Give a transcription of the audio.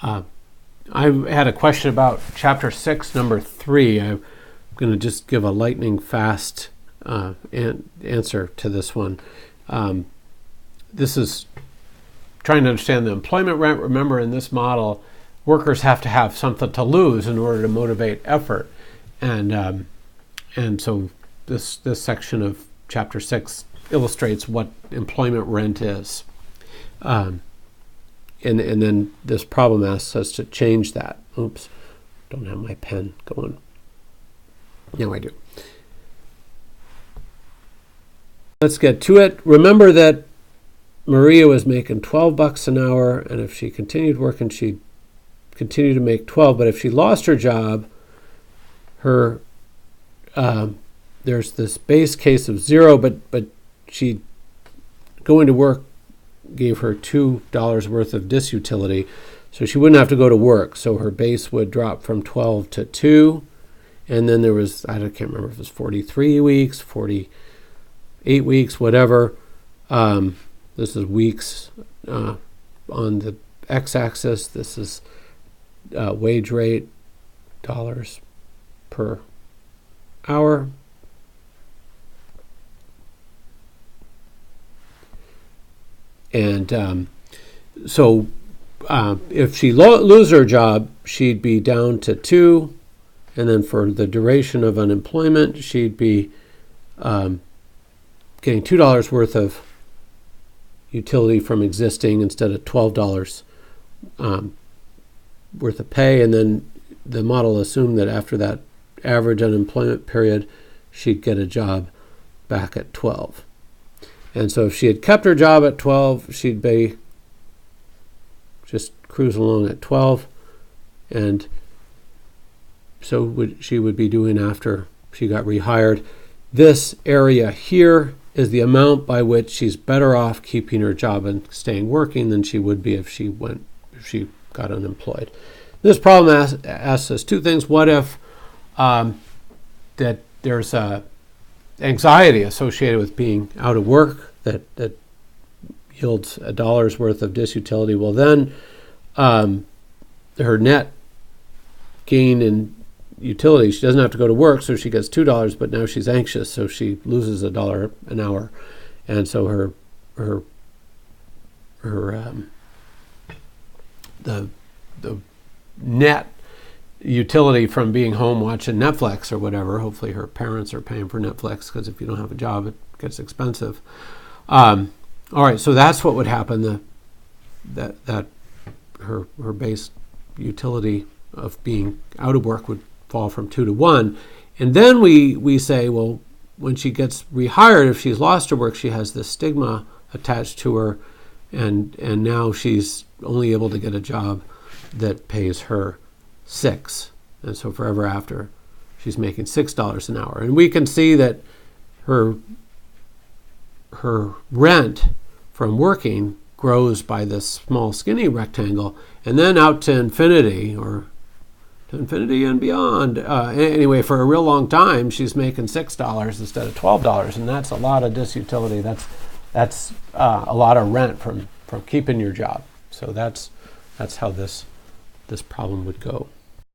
I had a question about Chapter 6, Number 3. I'm going to just give a lightning fast answer to this one. This is trying to understand the employment rent. Remember, in this model, workers have to have something to lose in order to motivate effort. And so this section of Chapter 6 illustrates what employment rent is. And then this problem asks us to change that. Oops, don't have my pen going. Now I do. Let's get to it. Remember that Maria was making $12 an hour, and if she continued working, she'd continue to make 12. But if she lost her job, there's this base case of 0, but she going to work gave her $2 worth of disutility, so she wouldn't have to go to work. So her base would drop from 12 to 2, and then there was, I can't remember if it was 43 weeks, 48 weeks, whatever. This is weeks on the x-axis. This is wage rate, dollars per hour. And so if she lose her job, she'd be down to 2. And then for the duration of unemployment, she'd be getting $2 worth of utility from existing instead of $12 worth of pay. And then the model assumed that after that average unemployment period, she'd get a job back at 12. And so if she had kept her job at 12, she'd be just cruise along at 12. And so she would be doing after she got rehired. This area here is the amount by which she's better off keeping her job and staying working than she would be if she got unemployed. This problem asks us two things. What if that there's anxiety associated with being out of work that yields $1 worth of disutility? Well, then her net gain in utility, she doesn't have to go to work, so she gets $2, but now she's anxious, so she loses $1 an hour. And so the net utility from being home watching Netflix or whatever, hopefully her parents are paying for Netflix, because if you don't have a job, it gets expensive. All right, so that's what would happen. That her base utility of being out of work would fall from 2 to 1. And then we say, well, when she gets rehired, if she's lost her work, she has this stigma attached to her, and now she's only able to get a job that pays her $6. And so forever after, she's making $6 an hour. And we can see that her rent from working grows by this small skinny rectangle, and then out to infinity, or to infinity and beyond. Anyway, for a real long time, she's making $6 instead of $12, and that's a lot of disutility. That's a lot of rent from keeping your job. So that's how this problem would go.